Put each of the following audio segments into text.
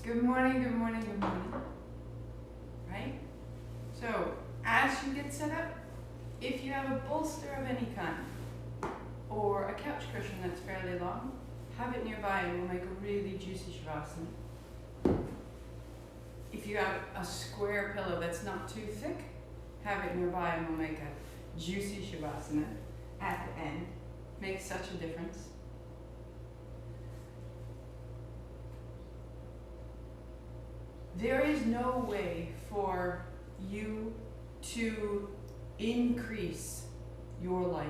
Good morning, good morning, good morning. Right? So, as you get set up, if you have a bolster of any kind, or a couch cushion that's fairly long, have it nearby and we'll make a really juicy shavasana. If you have a square pillow that's not too thick, have it nearby and we'll make a juicy shavasana at the end. Makes such a difference. There is no way for you to increase your light.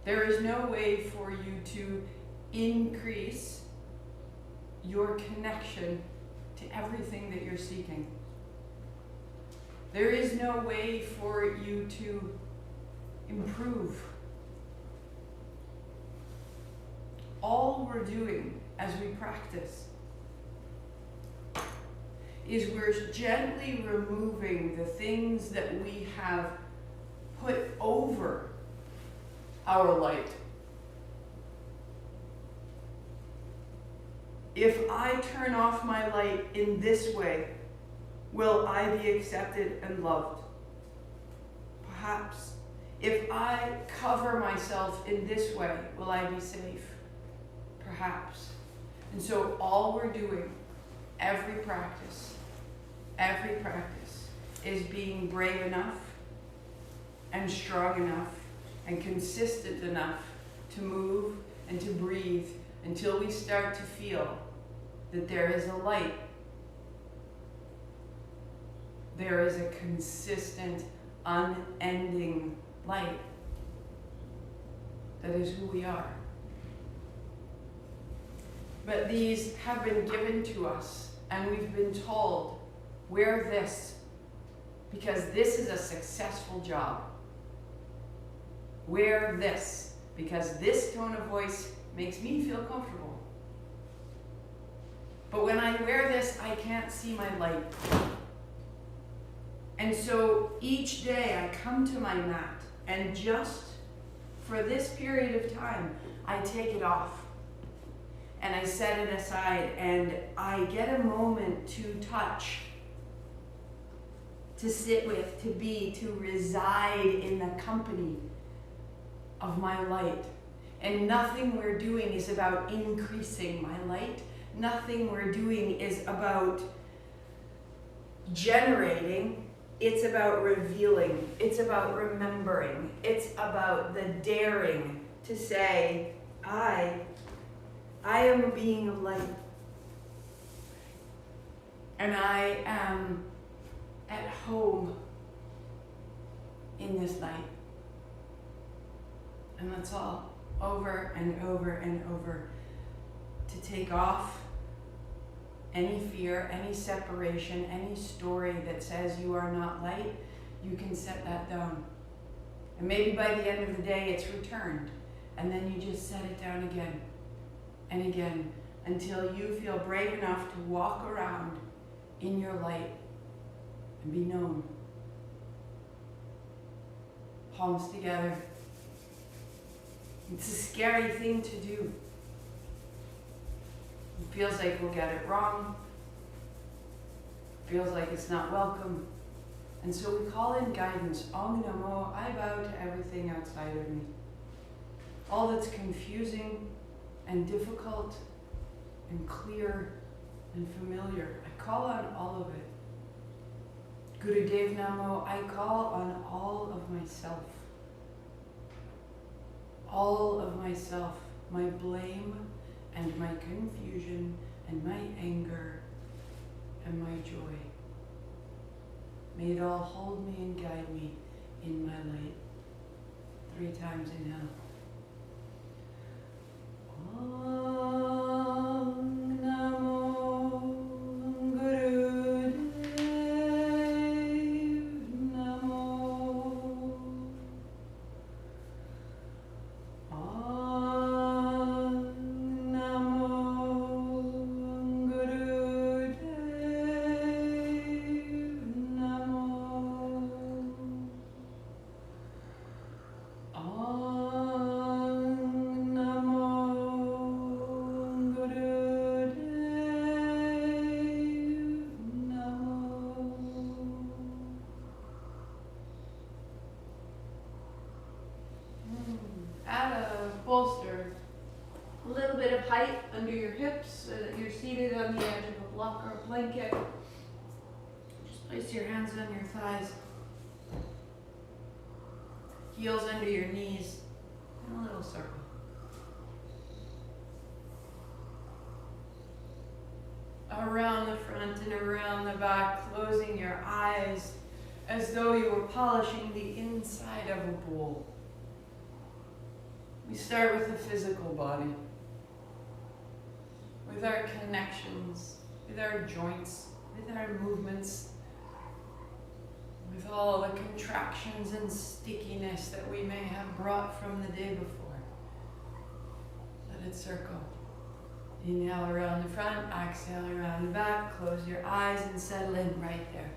There is no way for you to increase your connection to everything that you're seeking. There is no way for you to improve. All we're doing as we practice is we're gently removing the things that we have put over our light. If I turn off my light in this way, will I be accepted and loved? Perhaps. If I cover myself in this way, will I be safe? Perhaps. And so all we're doing, every practice, is being brave enough and strong enough and consistent enough to move and to breathe until we start to feel that there is a light. There is a consistent, unending light that is who we are. But these have been given to us, and we've been told, wear this because this is a successful job. Wear this because this tone of voice makes me feel comfortable. But when I wear this, I can't see my light. And so each day I come to my mat, and just for this period of time, I take it off. And I set it aside, and I get a moment to touch, to sit with, to be, to reside in the company of my light. And nothing we're doing is about increasing my light. Nothing we're doing is about generating. It's about revealing. It's about remembering. It's about the daring to say, I am a being of light. And I am at home in this light. And that's all. Over and over and over. To take off any fear, any separation, any story that says you are not light, you can set that down. And maybe by the end of the day it's returned. And then you just set it down again and again until you feel brave enough to walk around in your light and be known. Palms together. It's a scary thing to do. It feels like we'll get it wrong. It feels like it's not welcome. And so we call in guidance. Om Namo, I bow to everything outside of me. All that's confusing and difficult and clear and familiar, I call on all of it. Gurudev Namo, I call on all of myself. All of myself, my blame and my confusion and my anger and my joy. May it all hold me and guide me in my light. 3 times inhale. Om Namo Gurudev Namo. Om Namo Gurudev Namo. Om seated on the edge of a block or a blanket, just place your hands on your thighs, heels under your knees, in a little circle. Around the front and around the back, closing your eyes as though you were polishing the inside of a bowl. We start with the physical body, with our connections, with our joints, with our movements, with all the contractions and stickiness that we may have brought from the day before. Let it circle. Inhale around the front, exhale around the back, close your eyes and settle in right there.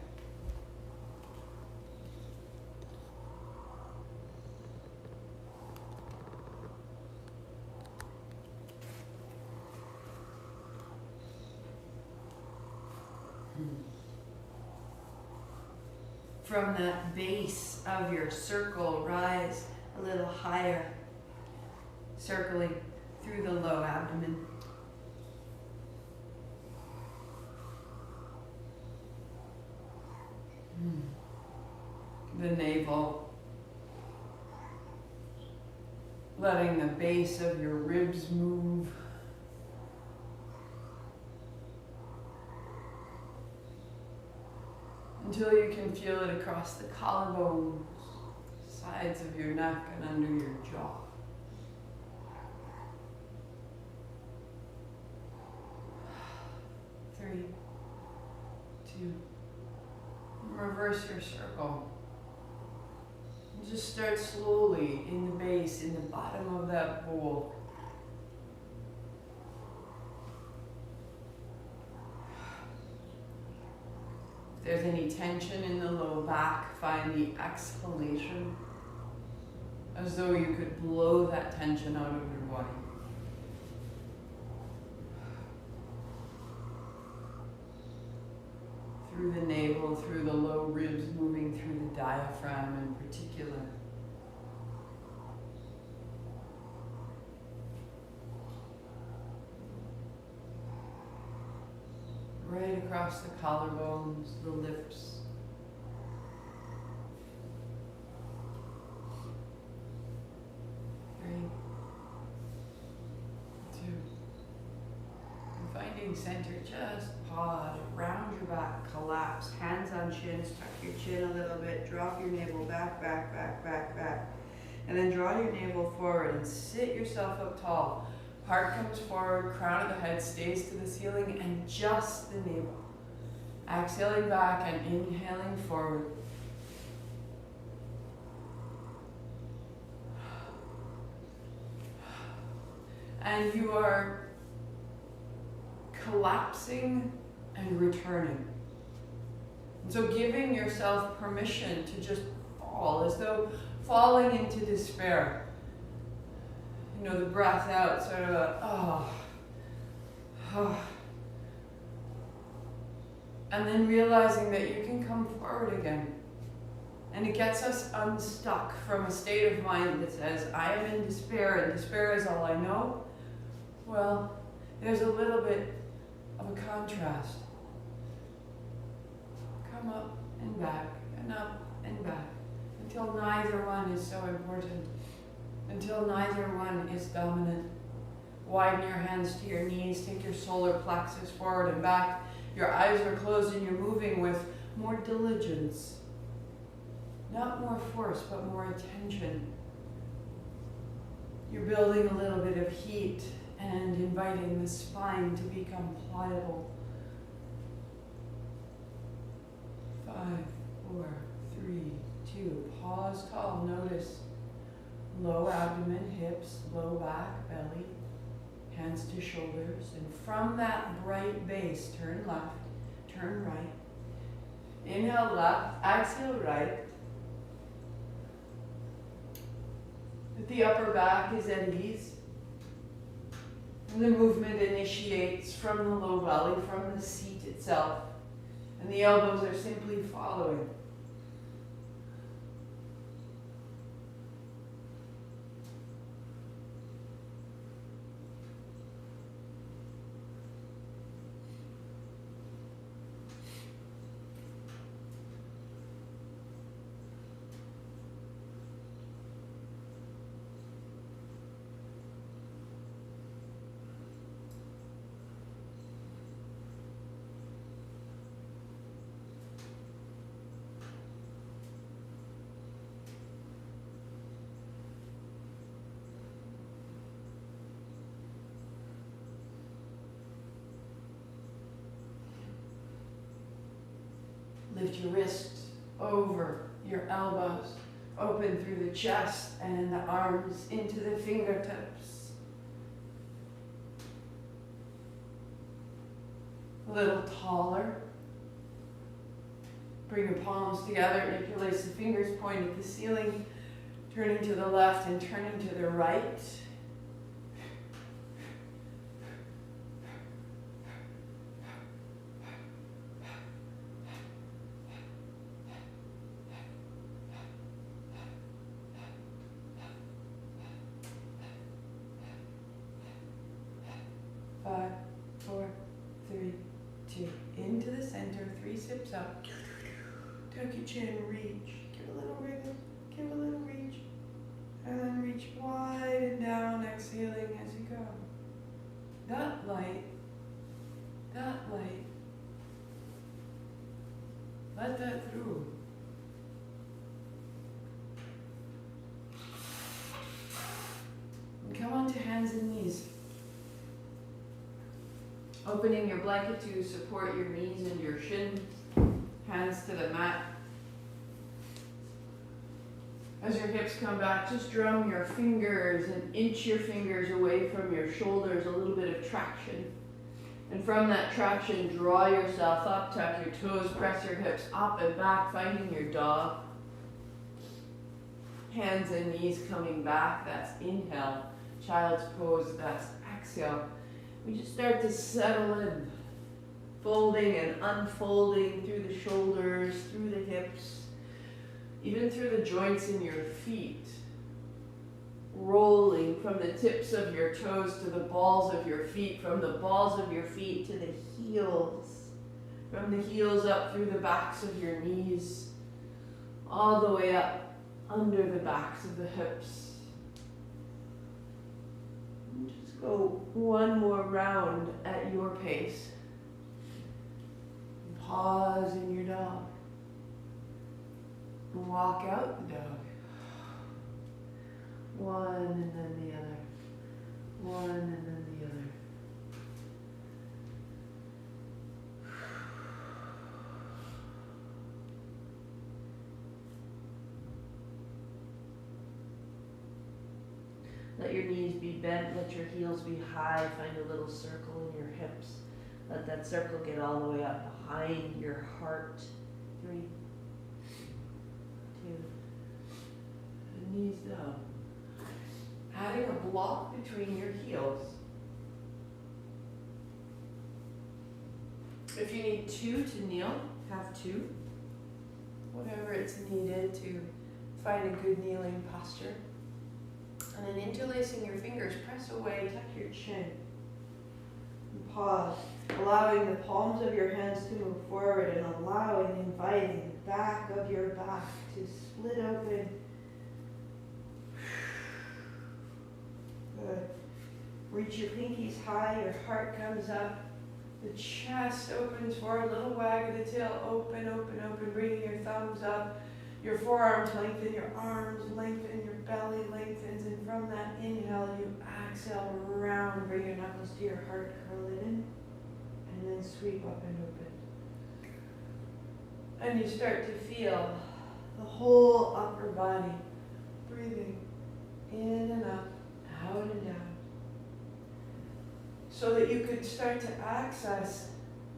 From that base of your circle, rise a little higher, circling through the low abdomen. The navel, letting the base of your ribs move. Until you can feel it across the collarbones, sides of your neck and under your jaw. Three, two, reverse your circle. And just start slowly in the base, in the bottom of that bowl. If there's any tension in the low back, find the exhalation as though you could blow that tension out of your body. Through the navel, through the low ribs, moving through the diaphragm in particular. Right across the collarbones, the lips. Three, two. And finding center, just pause, round your back, collapse, hands on shins, tuck your chin a little bit, drop your navel back, back, back, back, back. And then draw your navel forward and sit yourself up tall. Heart comes forward, crown of the head stays to the ceiling, and just the navel. Exhaling back and inhaling forward. And you are collapsing and returning. And so giving yourself permission to just fall, as though falling into despair. You know, the breath out, sort of a, oh. And then realizing that you can come forward again. And it gets us unstuck from a state of mind that says, I am in despair, and despair is all I know. Well, there's a little bit of a contrast. Come up and back, and up and back, until neither one is so important. Until neither one is dominant. Widen your hands to your knees, take your solar plexus forward and back. Your eyes are closed and you're moving with more diligence. Not more force, but more attention. You're building a little bit of heat and inviting the spine to become pliable. 5, 4, 3, 2. Pause tall, notice. Low abdomen, hips, low back, belly, hands to shoulders. And from that bright base, turn left, turn right. Inhale left, exhale right. The upper back is at ease. And the movement initiates from the low belly, from the seat itself. And the elbows are simply following. Lift your wrists over your elbows. Open through the chest and the arms into the fingertips. A little taller. Bring your palms together, interlace the fingers, point at the ceiling, turning to the left and turning to the right. Five, four, three, two. Into the center, 3 sips up. Tuck your chin, reach. Give a little wriggle, give a little reach. And then reach wide and down, exhaling as you go. That light. Let that through. And come on to hands and knees. Opening your blanket to support your knees and your shin. Hands to the mat. As your hips come back, just drum your fingers and inch your fingers away from your shoulders, a little bit of traction. And from that traction, draw yourself up, tuck your toes, press your hips up and back, finding your dog. Hands and knees coming back, that's inhale. Child's pose, that's exhale. We just start to settle in, folding and unfolding through the shoulders, through the hips, even through the joints in your feet, rolling from the tips of your toes to the balls of your feet, from the balls of your feet to the heels, from the heels up through the backs of your knees, all the way up under the backs of the hips. And just go one more round at your pace. Pause in your dog. Walk out the dog. One and then the other. One and then the other. Let your knees be bent, let your heels be high, find a little circle in your hips. Let that circle get all the way up behind your heart. 3, 2, and knees down. Adding a block between your heels. If you need 2 to kneel, have 2. Whatever it's needed to find a good kneeling posture. And then interlacing your fingers, press away, tuck your chin. And pause, allowing the palms of your hands to move forward and allowing, inviting the back of your back to split open. Good. Reach your pinkies high, your heart comes up. The chest opens forward, little wag of the tail, open, open, open, bringing your thumbs up. Your forearms lengthen, your arms lengthen, your belly lengthens, and from that inhale, you exhale round, bring your knuckles to your heart, curl it in, and then sweep up and open. And you start to feel the whole upper body, breathing in and up, out and down, so that you could start to access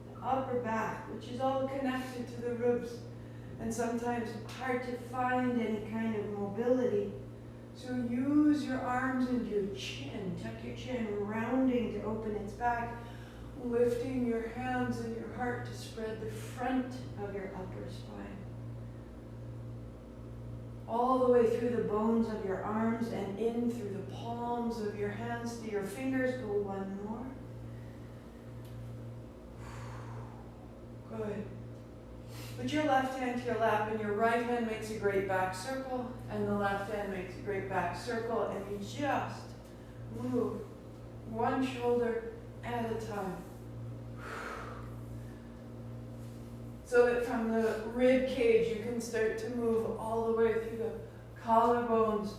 the upper back, which is all connected to the ribs. And sometimes hard to find any kind of mobility. So use your arms and your chin. Tuck your chin, rounding to open its back. Lifting your hands and your heart to spread the front of your upper spine. All the way through the bones of your arms and in through the palms of your hands to your fingers. Go one more. Good. Put your left hand to your lap and your right hand makes a great back circle and the left hand makes a great back circle, and you just move one shoulder at a time. So that from the rib cage you can start to move all the way through the collarbones,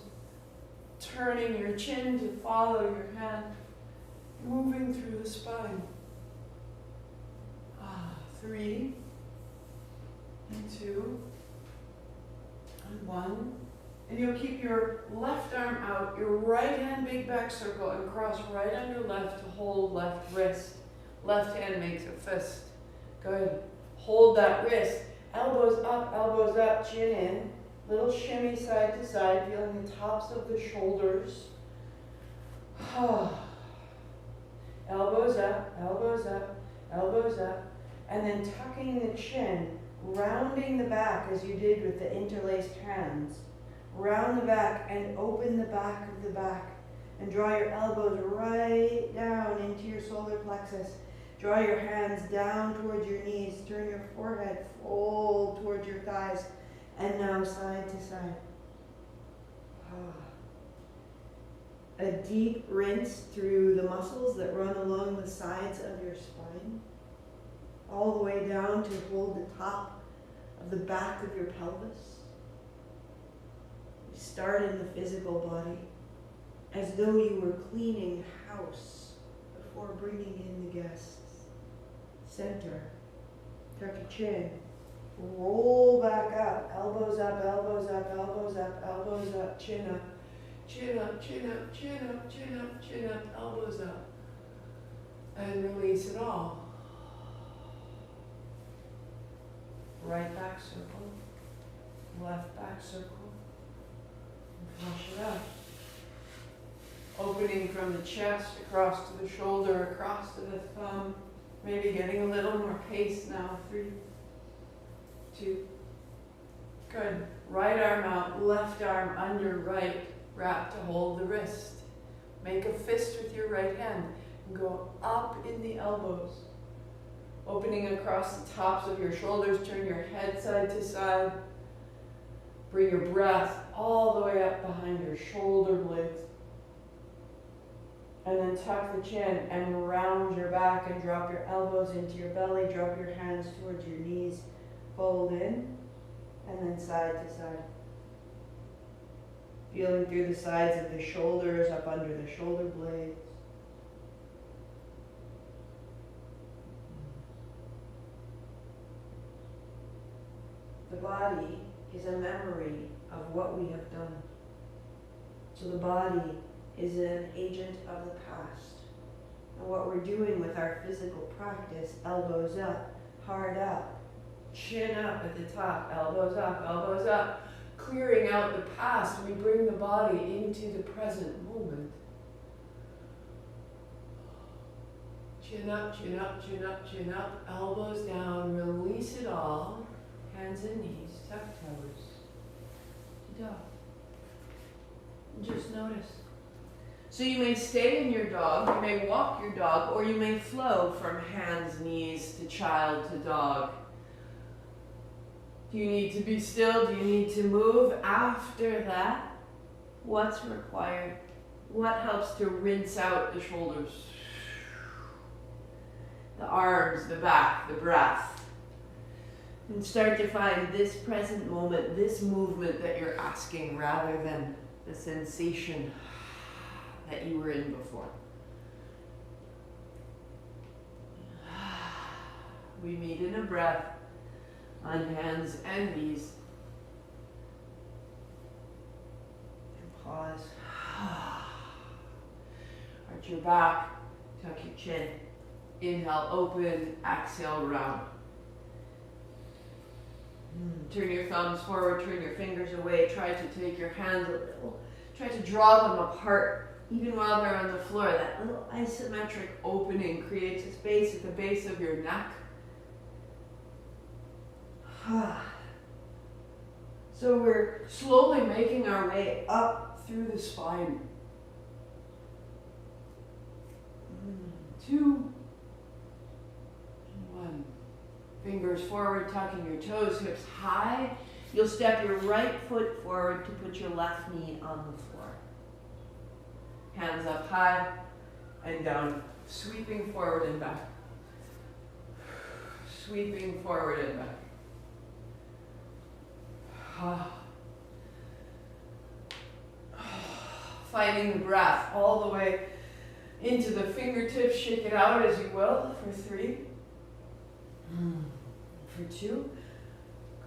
turning your chin to follow your hand, moving through the spine. 3, 2, and 1. And you'll keep your left arm out, your right hand big back circle, and cross right under left to hold left wrist. Left hand makes a fist. Good. Hold that wrist. Elbows up, chin in. Little shimmy side to side, feeling the tops of the shoulders. Elbows up, elbows up, elbows up. And then tucking the chin, rounding the back as you did with the interlaced hands. Round the back and open the back of the back. And draw your elbows right down into your solar plexus. Draw your hands down towards your knees. Turn your forehead, fold towards your thighs. And now side to side. A deep rinse through the muscles that run along the sides of your spine. All the way down to hold the top of the back of your pelvis. You start in the physical body as though you were cleaning house before bringing in the guests. Center, tuck your chin, roll back up, elbows up, elbows up, elbows up, elbows up, chin up, chin up, chin up, chin up, chin up, chin up, elbows up, and release it all. Right back circle, left back circle, and flush it out. Opening from the chest, across to the shoulder, across to the thumb. Maybe getting a little more pace now. 3, 2. Good. Right arm out, left arm under right. Wrap to hold the wrist. Make a fist with your right hand. And go up in the elbows. Opening across the tops of your shoulders. Turn your head side to side. Bring your breath all the way up behind your shoulder blades. And then tuck the chin and round your back and drop your elbows into your belly. Drop your hands towards your knees. Fold in and then side to side. Feeling through the sides of the shoulders, up under the shoulder blades. The body is a memory of what we have done. So the body is an agent of the past. And what we're doing with our physical practice, elbows up, hard up, chin up at the top, elbows up, clearing out the past. We bring the body into the present moment. Chin up, chin up, chin up, chin up, elbows down, release it all, hands and knees, tuck toes, dog. Just notice. So you may stay in your dog, you may walk your dog, or you may flow from hands, knees, to child, to dog. Do you need to be still? Do you need to move? After that, what's required? What helps to rinse out the shoulders, the arms, the back, the breath? And start to find this present moment, this movement that you're asking rather than the sensation that you were in before. We meet in a breath on hands and knees. And pause. Arch your back, tuck your chin. Inhale, open, exhale, round. Turn your thumbs forward, turn your fingers away. Try to take your hands a little. Try to draw them apart. Even while they're on the floor, that little isometric opening creates a space at the base of your neck. So we're slowly making our way up through the spine. 2, 1. Fingers forward, tucking your toes, hips high. You'll step your right foot forward to put your left knee on the floor. Hands up high and down, sweeping forward and back. Sweeping forward and back. Finding the breath all the way into the fingertips. Shake it out as you will for 3. For 2.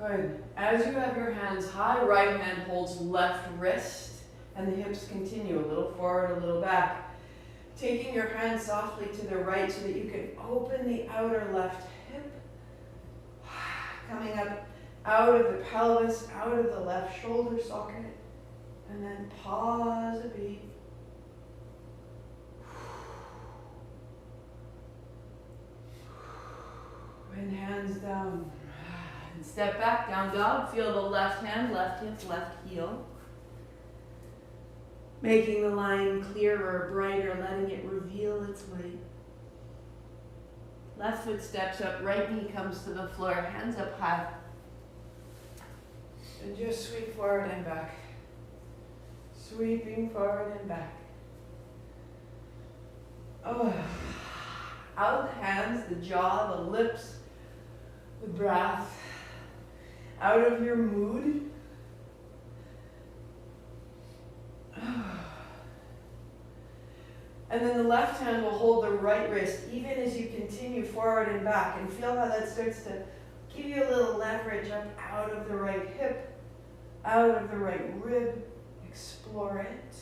Good. As you have your hands high, right hand holds left wrist, and the hips continue a little forward, a little back. Taking your hand softly to the right so that you can open the outer left hip. Coming up out of the pelvis, out of the left shoulder socket, and then pause a beat. Bring hands down. And step back, down dog. Feel the left hand, left hip, left heel. Making the line clearer, brighter, letting it reveal its weight. Left foot steps up, right knee comes to the floor, hands up high. And just sweep forward and back. Sweeping forward and back. Oh. Out the hands, the jaw, the lips, the breath. Out of your mood. And then the left hand will hold the right wrist even as you continue forward and back. And feel how that starts to give you a little leverage up out of the right hip, out of the right rib. Explore it.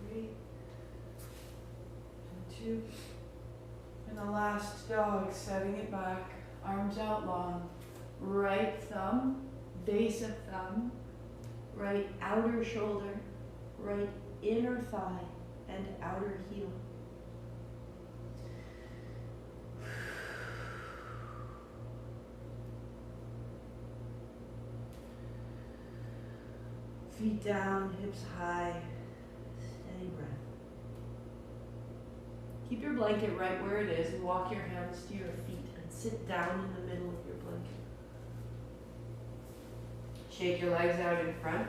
Three. And two. And the last dog, setting it back, arms out long. Right thumb, base of thumb, right outer shoulder, right inner thigh, and outer heel. Feet down, hips high, steady breath. Keep your blanket right where it is and walk your hands to your feet and sit down in the middle of your blanket. Shake your legs out in front.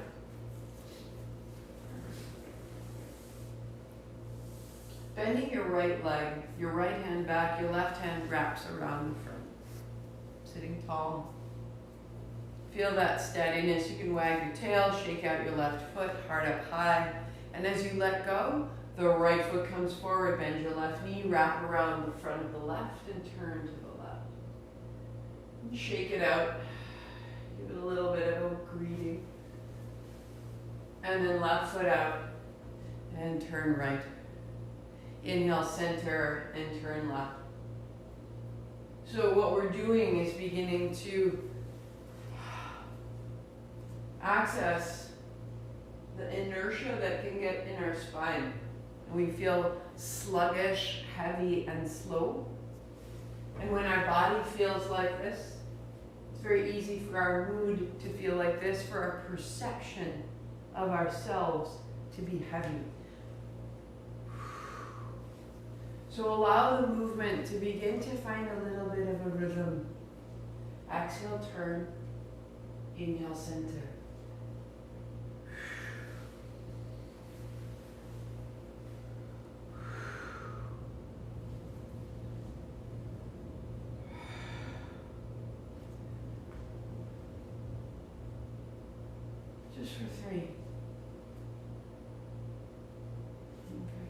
Bending your right leg, your right hand back, your left hand wraps around the front. Sitting tall. Feel that steadiness. You can wag your tail, shake out your left foot, heart up high. And as you let go, the right foot comes forward, bend your left knee, wrap around the front of the left and turn to the left. And shake it out. Give it a little bit of a greeting. And then left foot out and turn right. Inhale, center, and turn left. So what we're doing is beginning to access the inertia that can get in our spine. We feel sluggish, heavy, and slow. And when our body feels like this, it's very easy for our mood to feel like this, for our perception of ourselves to be heavy. So allow the movement to begin to find a little bit of a rhythm. Exhale, turn. Inhale, center. Just for 3. And for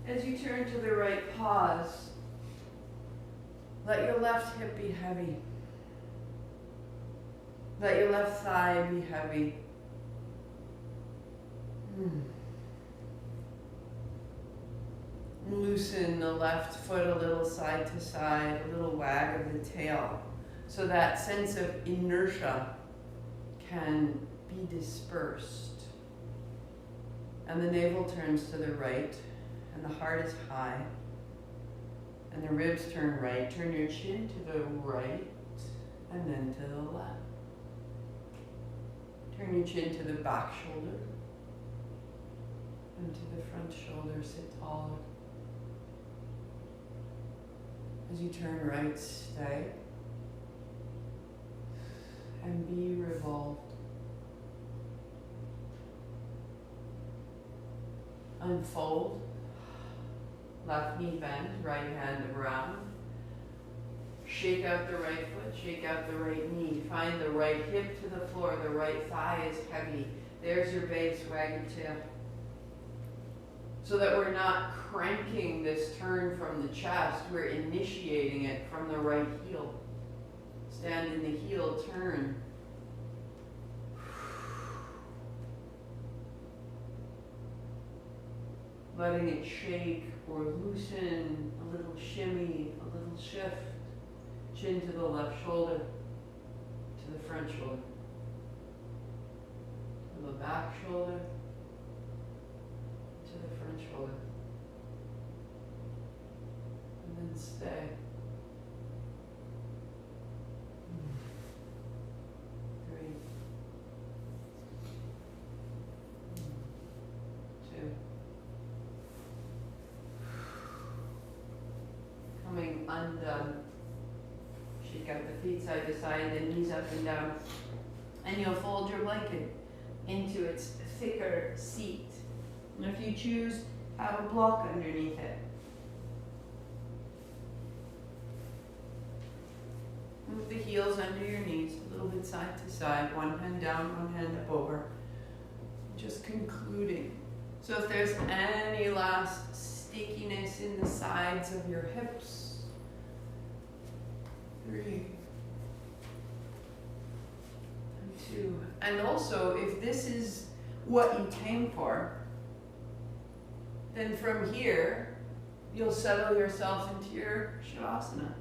2. As you turn to the right, pause. Let your left hip be heavy. Let your left thigh be heavy. Loosen the left foot a little side to side, a little wag of the tail, so that sense of inertia can be dispersed. And the navel turns to the right, and the heart is high, and the ribs turn right. Turn your chin to the right, and then to the left. Turn your chin to the back shoulder, and to the front shoulder. Sit taller. As you turn right, stay. And be revolved. Unfold. Left knee bend, right hand around. Shake out the right foot, shake out the right knee. Find the right hip to the floor, the right thigh is heavy. There's your base, wag your tail. So that we're not cranking this turn from the chest, we're initiating it from the right heel. Stand in the heel, turn. Letting it shake or loosen, a little shimmy, a little shift. Chin to the left shoulder, to the front shoulder, to the back shoulder, to the front shoulder. And then stay. 3, 2. Coming undone. Shake out the feet side to side, the knees up and down. And you'll fold your blanket into its thicker seat. And if you choose, have a block underneath it. Move the heels under your knees, a little bit side to side, one hand down, one hand up over. Just concluding. So if there's any last stickiness in the sides of your hips, 3 and 2. And also, if this is what you came for, then from here, you'll settle yourself into your Shavasana.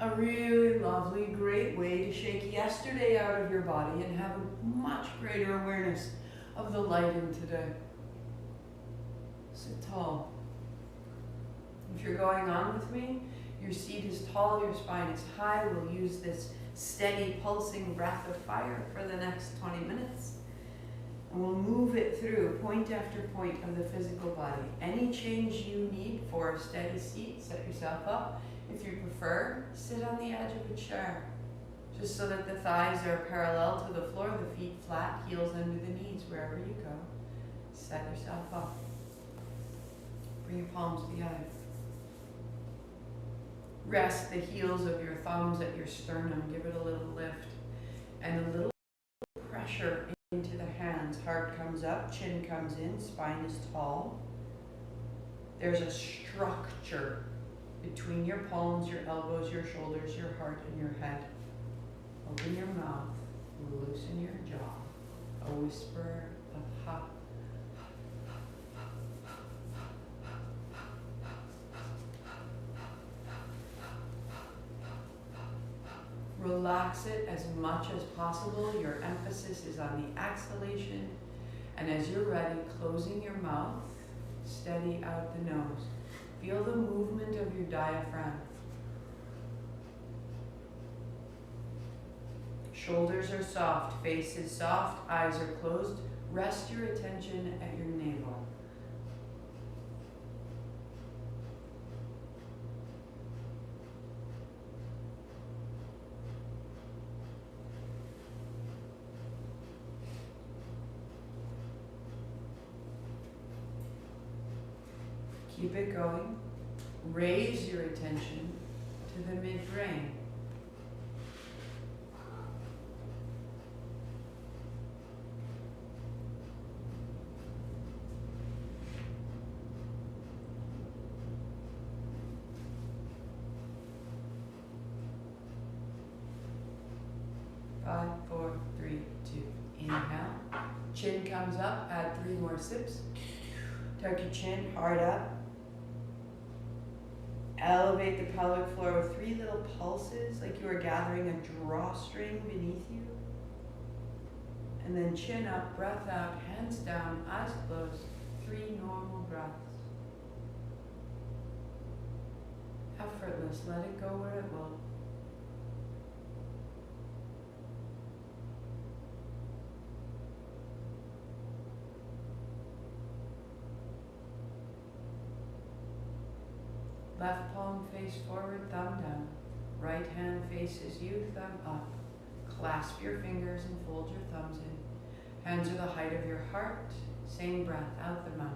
A really lovely, great way to shake yesterday out of your body and have a much greater awareness of the light in today. Sit tall. If you're going on with me, your seat is tall, your spine is high. We'll use this steady pulsing breath of fire for the next 20 minutes. And we'll move it through point after point of the physical body. Any change you need for a steady seat, set yourself up. If you prefer, sit on the edge of a chair, just so that the thighs are parallel to the floor, the feet flat, heels under the knees, wherever you go. Set yourself up. Bring your palms together. Rest the heels of your thumbs at your sternum. Give it a little lift and a little pressure into the hands. Heart comes up, chin comes in, spine is tall. There's a structure between your palms, your elbows, your shoulders, your heart, and your head. Open your mouth, loosen your jaw. A whisper of ha. Relax it as much as possible. Your emphasis is on the exhalation. And as you're ready, closing your mouth, steady out the nose. Feel the movement of your diaphragm. Shoulders are soft, face is soft, eyes are closed. Rest your attention at your navel. Keep it going. Raise your attention to the midbrain. Five, 4, 3, 2. Inhale. Chin comes up. Add 3 more sips. Tuck your chin hard up. Elevate the pelvic floor with 3 little pulses, like you are gathering a drawstring beneath you. And then chin up, breath out, hands down, eyes closed. 3 normal breaths. Effortless, let it go where it will. Left palm face forward, thumb down. Right hand faces you, thumb up. Clasp your fingers and fold your thumbs in. Hands are the height of your heart. Same breath, out the mouth.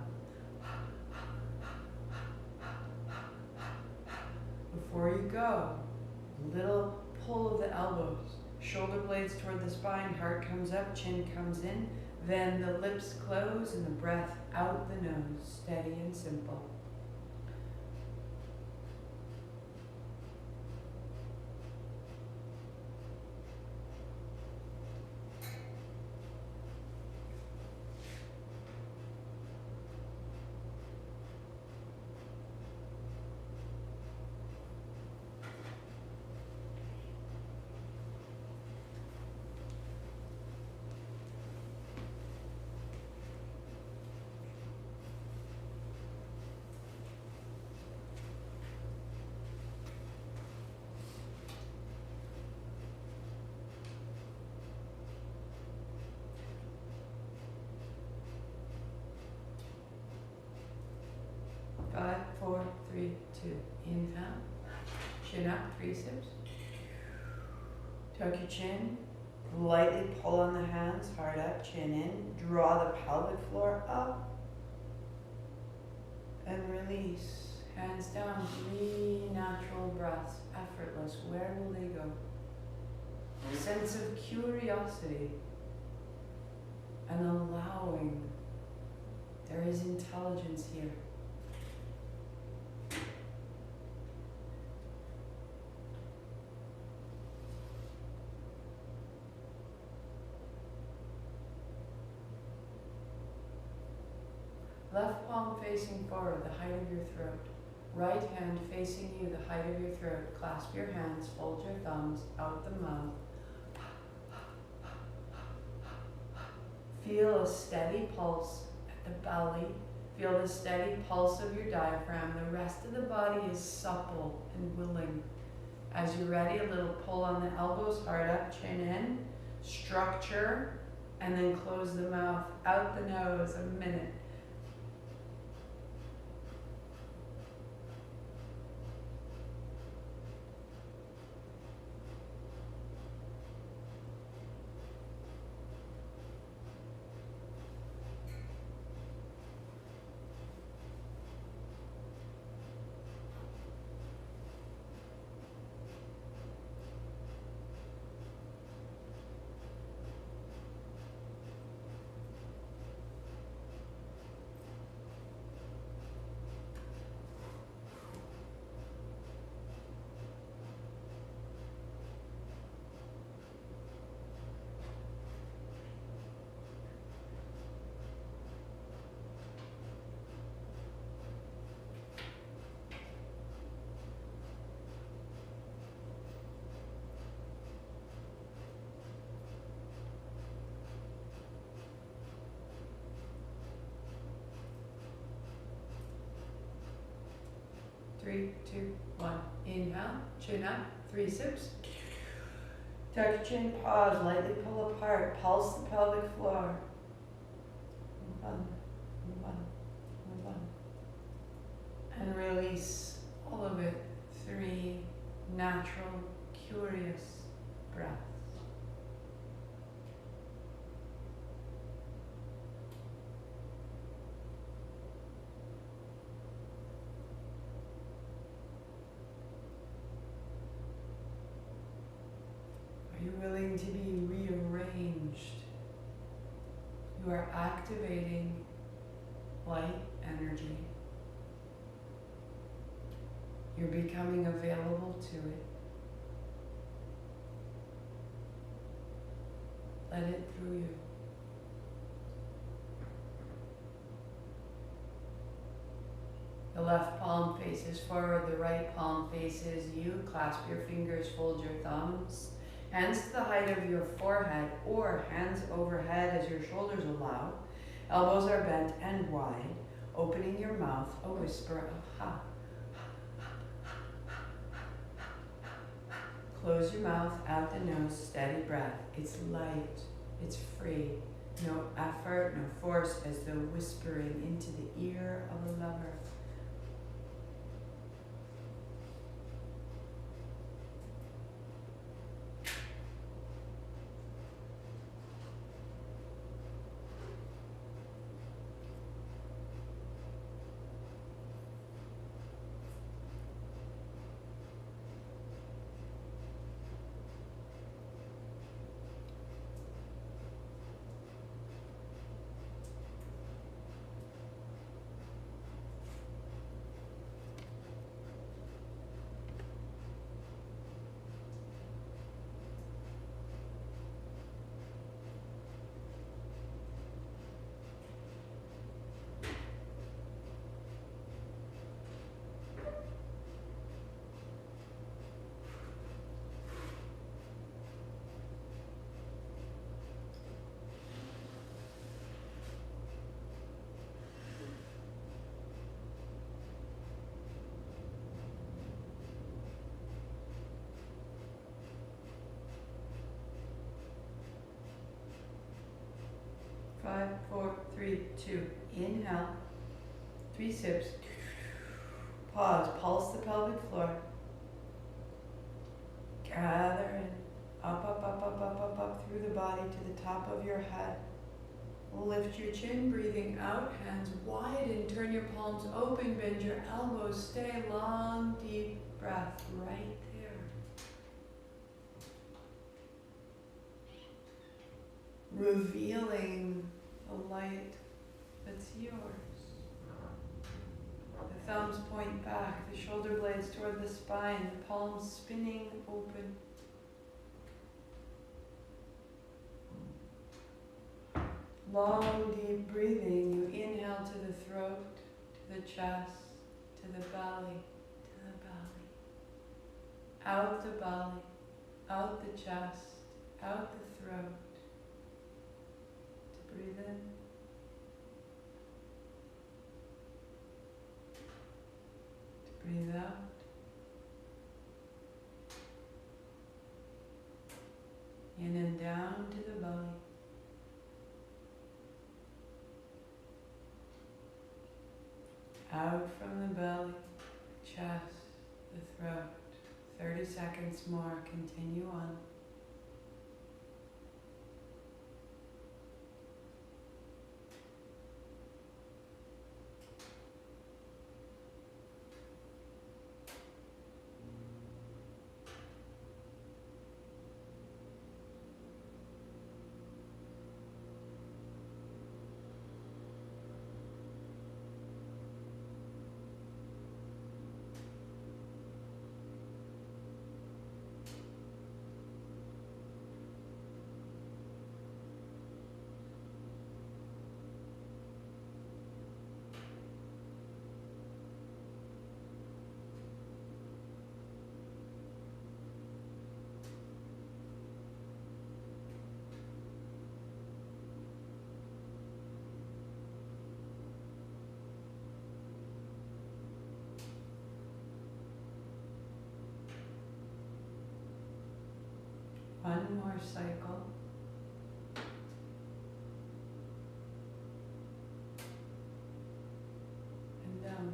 Before you go, Little pull of the elbows, shoulder blades toward the spine, heart comes up, chin comes in, then the lips close and the breath out the nose, steady and simple. Five, four, three, two. Inhale. Chin up, 3 sips. Tuck your chin. Lightly pull on the hands, heart up, chin in. Draw the pelvic floor up. And release. Hands down, 3 natural breaths, effortless. Where will they go? A sense of curiosity and allowing. There is intelligence here. Left palm facing forward, the height of your throat. Right hand facing you, the height of your throat. Clasp your hands, fold your thumbs, out the mouth. Feel a steady pulse at the belly. Feel the steady pulse of your diaphragm. The rest of the body is supple and willing. As you're ready, a little pull on the elbows, heart up, chin in. Structure, and then close the mouth, out the nose, a minute. Three, two, one. Inhale, chin up, 3 sips. Tuck your chin, pause, lightly pull apart, pulse the pelvic floor. Move on, move on, move on. And release all of it. 3 natural, curious breaths. Are you willing to be rearranged? You are activating light energy. You're becoming available to it. Let it through you. The left palm faces forward, the right palm faces you. Clasp your fingers, fold your thumbs. Hands to the height of your forehead or hands overhead as your shoulders allow. Elbows are bent and wide. Opening your mouth, a whisper of ha. Close your mouth, out the nose, steady breath. It's light, it's free. No effort, no force, as though whispering into the ear of a lover. 5, 4, 3, 2. Inhale. 3 sips. Pause. Pulse the pelvic floor. Gather in. Up, up, up, up, up, up, up through the body to the top of your head. Lift your chin, breathing out, hands widen, turn your palms open, bend your elbows, stay long, deep breath right there. Revealing the light that's yours. The thumbs point back, the shoulder blades toward the spine, the palms spinning open. Long, deep breathing. You inhale to the throat, to the chest, to the belly, to the belly. Out the belly, out the chest, out the throat. To breathe in. To breathe out. In and down to the belly. Out from the belly, chest, the throat. 30 seconds more. Continue on. One more cycle. And down.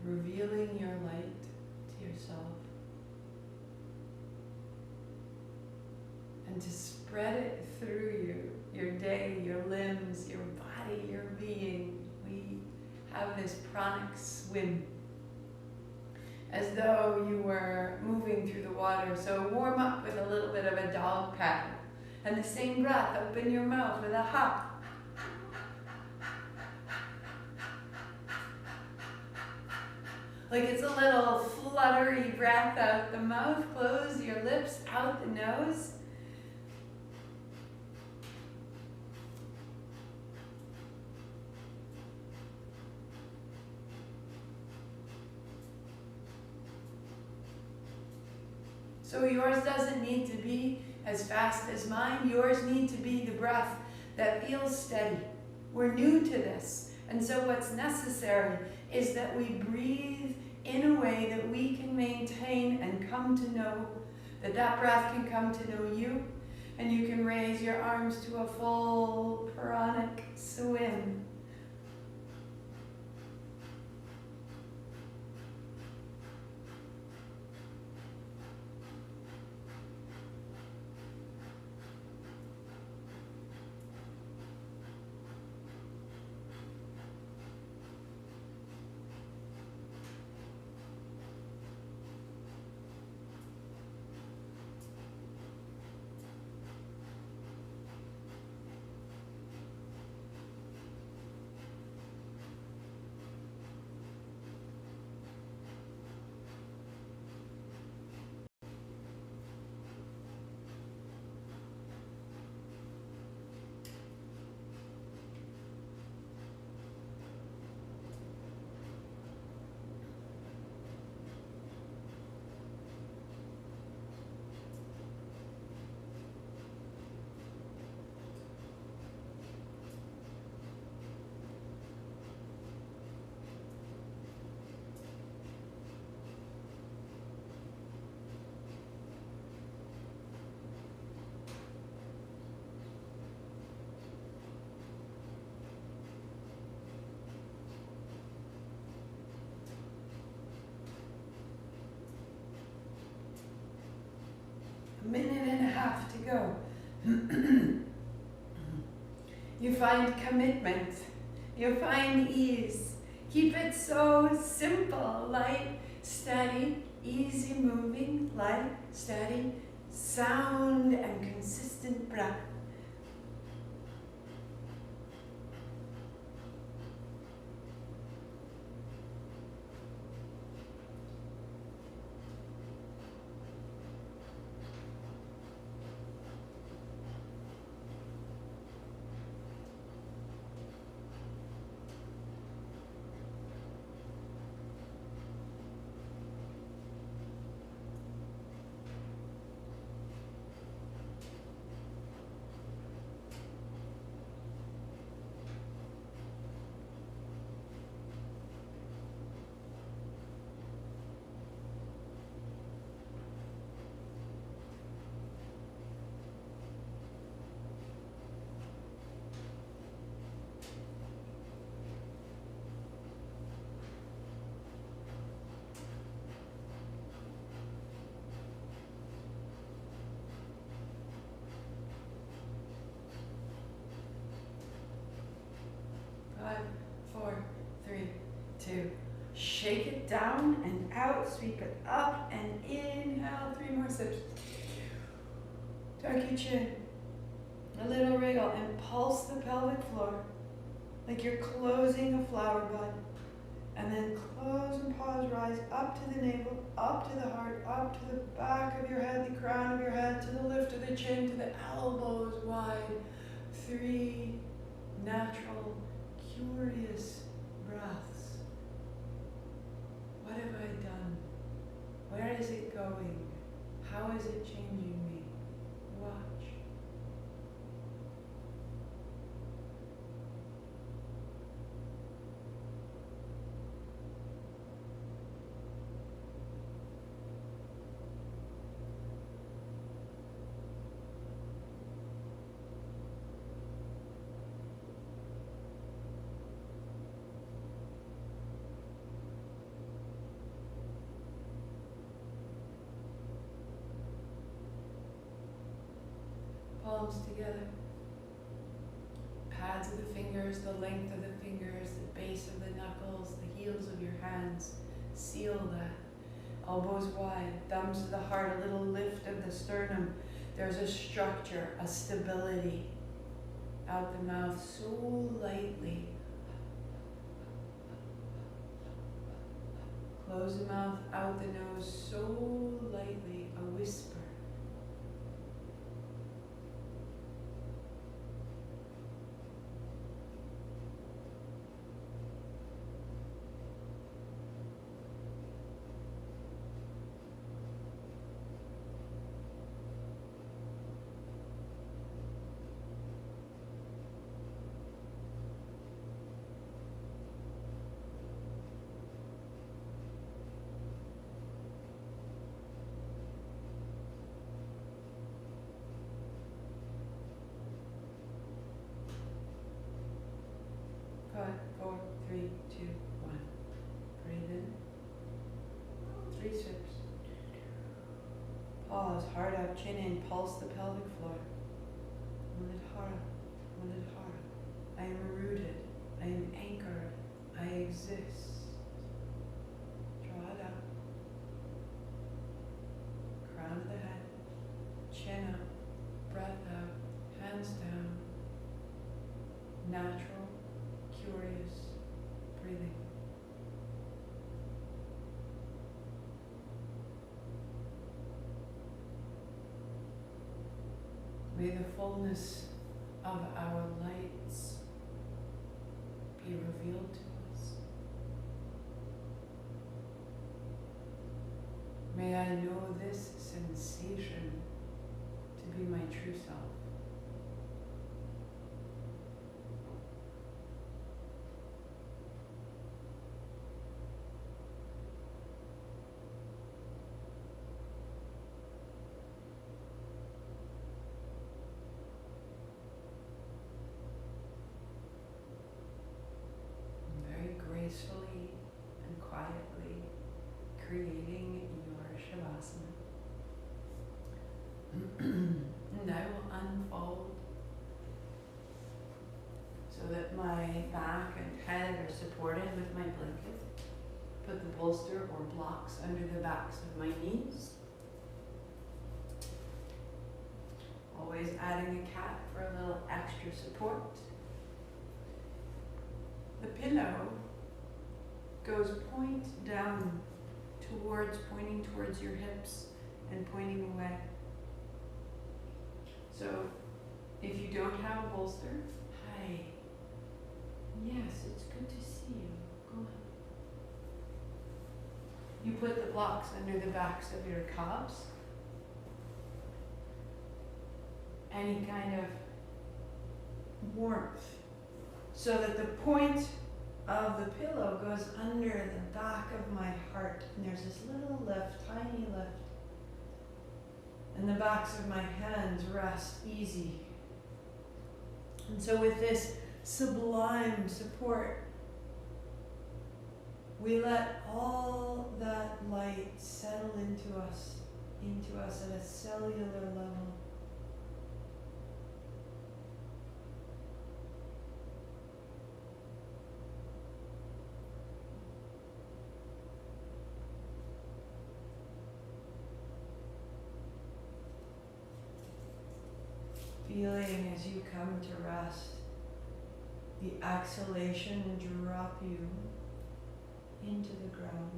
Revealing your light to yourself. And to spread it through you, your day, your limbs, your body, your being. We have this pranic swim, as though you were moving through the water. So warm up with a little bit of a dog paddle. And the same breath, open your mouth with a hop. Like it's a little fluttery breath out the mouth. Close your lips, out the nose. So yours doesn't need to be as fast as mine. Yours needs to be the breath that feels steady. We're new to this. And so what's necessary is that we breathe in a way that we can maintain and come to know, that breath can come to know you, and you can raise your arms to a full pranic swim. go. You find commitment. You find ease. Keep it so simple, light, steady, easy moving, light, steady, sound and consistent breath. Five, four, three, two. Shake it down and out, sweep it up and inhale, 3 more sips. Tuck your chin, a little wriggle and pulse the pelvic floor like you're closing a flower bud. And then close and pause, rise up to the navel, up to the heart, up to the back of your head, the crown of your head, to the lift of the chin, to the elbows wide. 3 natural, curious breaths. What have I done? Where is it going? How is it changing me? Watch. Palms together, pads of the fingers, the length of the fingers, the base of the knuckles, the heels of your hands. Seal that. Elbows wide, thumbs to the heart, a little lift of the sternum. There's a structure, a stability. Out the mouth so lightly. Close the mouth, out the nose so lightly, a whisper. Five, four, three, two, one. Breathe in. 3 sips. Pause, heart out, chin in, pulse the pelvic floor. Muladhara, Muladhara. I am rooted, I am anchored, I exist. Draw it up. Crown of the head, chin up, breath out, hands down. Natural, curious breathing. May the fullness of our lights be revealed to us. May I know this sensation to be my true self. Gracefully and quietly creating your Shavasana. Now back and head are supported with my blanket. Put the bolster or blocks under the backs of my knees. Always adding a cat for a little extra support. The pillow goes point down pointing towards your hips and pointing away. So if you don't have a bolster, hi. Yes, it's good to see you. Go ahead. You put the blocks under the backs of your calves. Any kind of warmth. So that the point of the pillow goes under the back of my heart. And there's this little lift, tiny lift. And the backs of my hands rest easy. And so with this sublime support, we let all that light settle into us at a cellular level. Feeling as you come to rest, the exhalation drop you into the ground.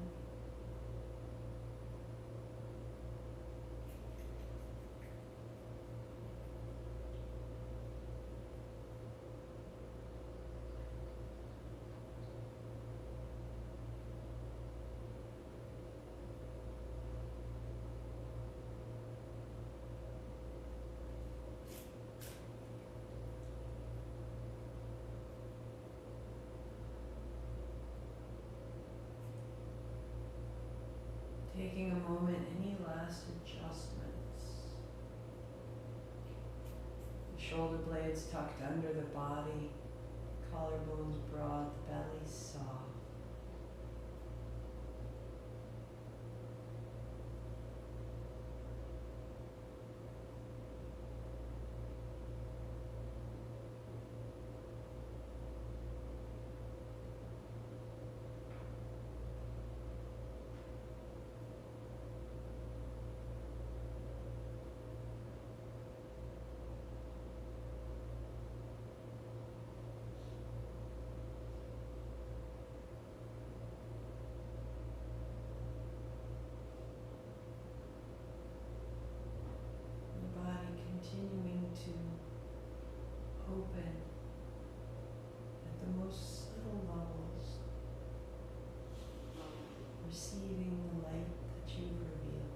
Taking a moment, any last adjustments? The shoulder blades tucked under the body, collarbones broad, the belly soft. Continuing to open at the most subtle levels, receiving the light that you've revealed.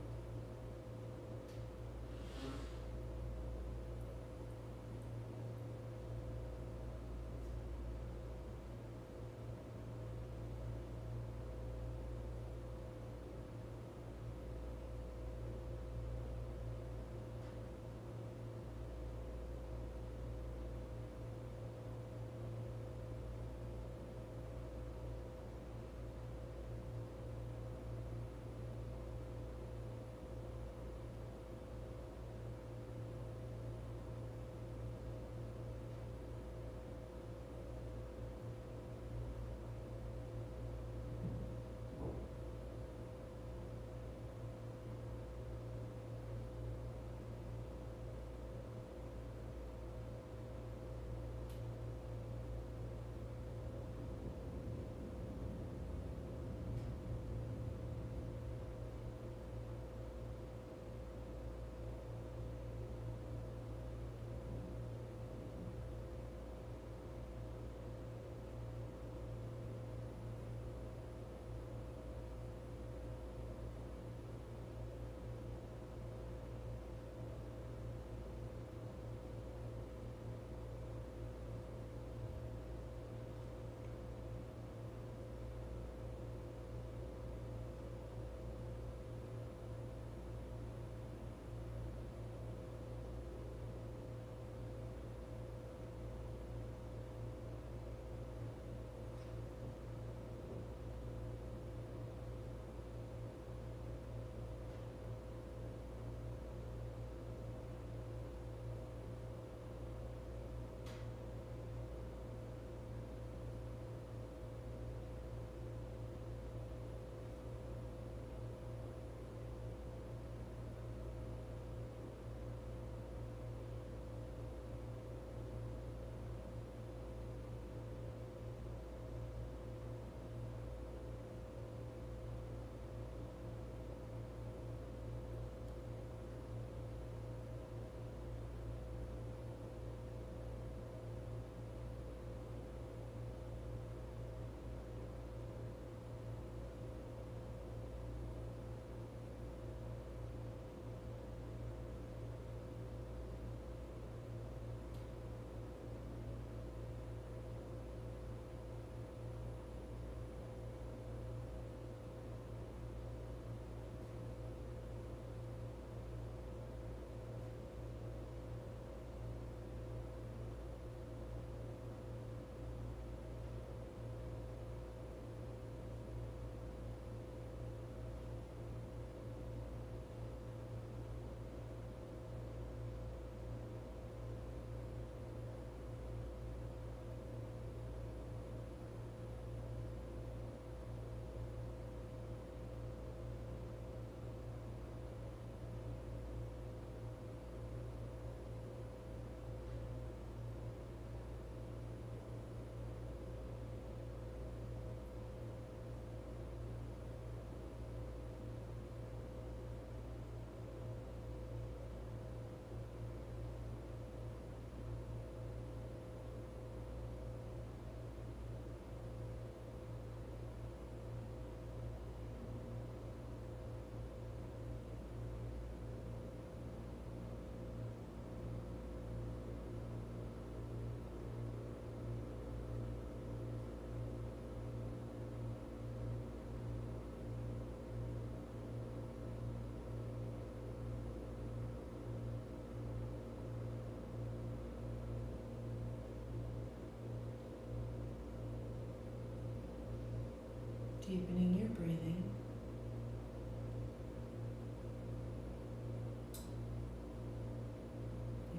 Deepening your breathing.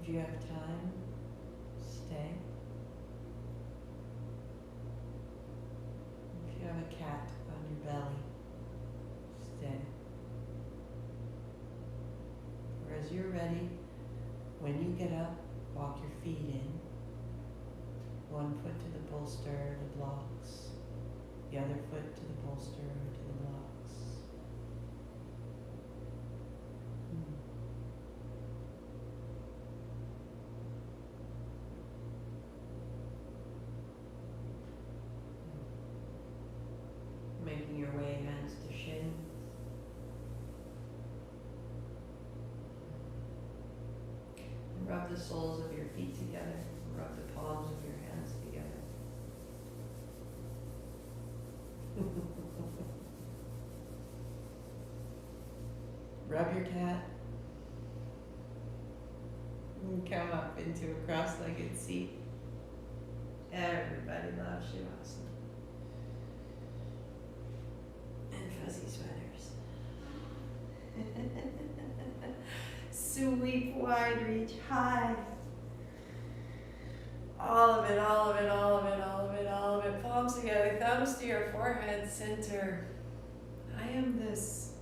If you have time, stay. If you have a cat on your belly, stay. Or as you're ready, when you get up, walk your feet in. One foot to the bolster, the blocks. The other foot to the bolster, to the blocks. Making your way hands to shins. And rub the soles of your feet together. Rub the palms of your hands together. Rub your cat. And come up into a cross-legged seat. Everybody loves Shavasana. And fuzzy sweaters. Sweep wide, reach high. All of it, all of it, all of it, all of it, all of it. Palms together, thumbs to your forehead, center. I am this.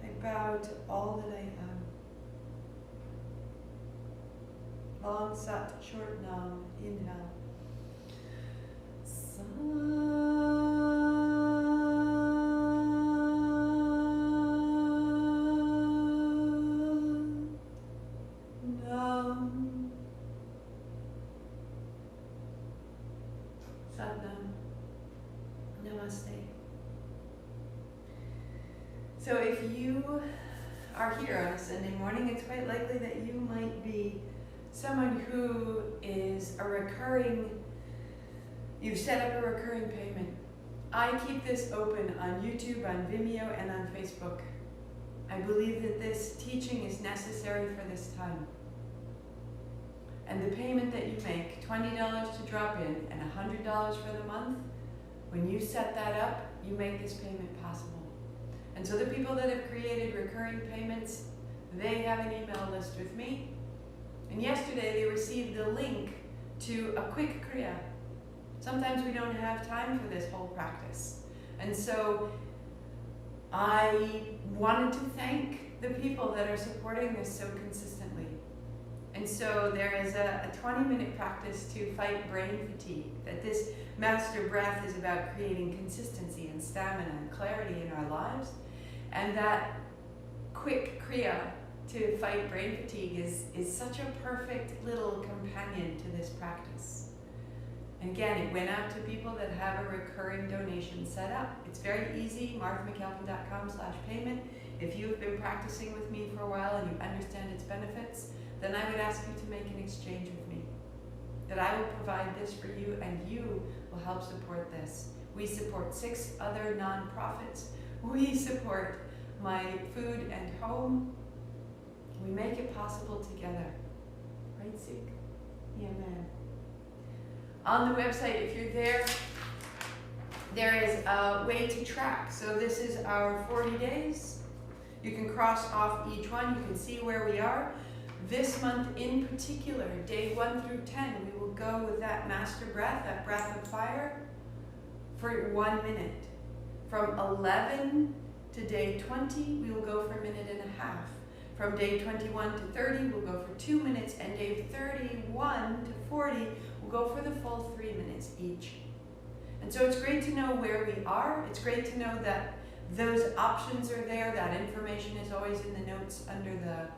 I bow to all that I am. Long sat, short nam. Inhale. So if you are here on a Sunday morning, it's quite likely that you might be someone who is you've set up a recurring payment. I keep this open on YouTube, on Vimeo, and on Facebook. I believe that this teaching is necessary for this time. And the payment that you make, $20 to drop in and $100 for the month, when you set that up, you make this payment possible. And so the people that have created recurring payments, they have an email list with me. And yesterday they received the link to a quick Kriya. Sometimes we don't have time for this whole practice. And so I wanted to thank the people that are supporting this so consistently. And so there is a 20-minute practice to fight brain fatigue, that this master breath is about creating consistency and stamina and clarity in our lives. And that quick Kriya to fight brain fatigue is such a perfect little companion to this practice. And again, it went out to people that have a recurring donation set up. It's very easy, marthamcalpin.com/payment. If you've been practicing with me for a while and you understand its benefits, then I would ask you to make an exchange with me. That I will provide this for you and you will help support this. We support 6 other nonprofits. We support my food and home. We make it possible together. Right, Suk? Yeah, man. On the website, if you're there is a way to track. So this is our 40 days. You can cross off each one. You can see where we are. This month in particular, day 1 through 10, we will go with that master breath, that breath of fire, for 1 minute. From 11 to day 20, we will go for 1.5 minutes. From day 21 to 30, we'll go for 2 minutes, and day 31 to 40, we'll go for the full 3 minutes each. And so it's great to know where we are. It's great to know that those options are there. That information is always in the notes under the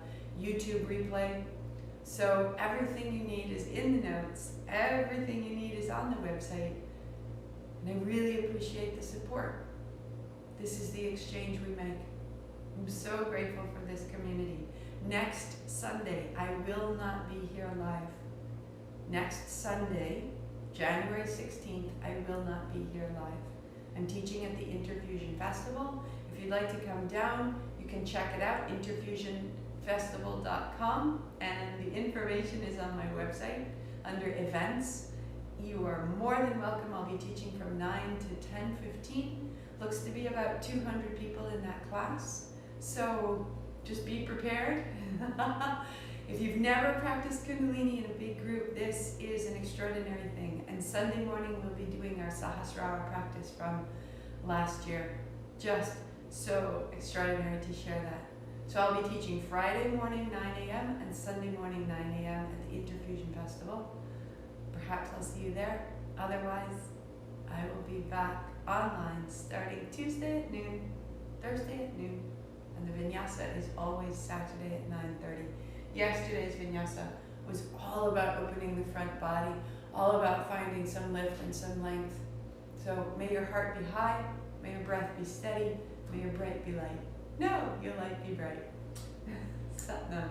YouTube replay. So everything you need is in the notes. Everything you need is on the website. And I really appreciate the support. This is the exchange we make. I'm so grateful for this community. Next Sunday, I will not be here live. Next Sunday, January 16th, I will not be here live. I'm teaching at the Interfusion Festival. If you'd like to come down, you can check it out, interfusionfestival.com, and the information is on my website under events. You are more than welcome. I'll be teaching from 9 to 10:15. Looks to be about 200 people in that class, so just be prepared. If you've never practiced Kundalini in a big group, this is an extraordinary thing. And Sunday morning we'll be doing our Sahasrara practice from last year. Just so extraordinary to share that. So I'll be teaching Friday morning 9 a.m. and Sunday morning 9 a.m. at the Interfusion Festival. Perhaps I'll see you there. Otherwise, I will be back online starting Tuesday at noon, Thursday at noon, and the vinyasa is always Saturday at 9:30. Yesterday's vinyasa was all about opening the front body, all about finding some lift and some length. So may your heart be high, may your breath be steady, may your bright be light. No, your light be bright. Satnam.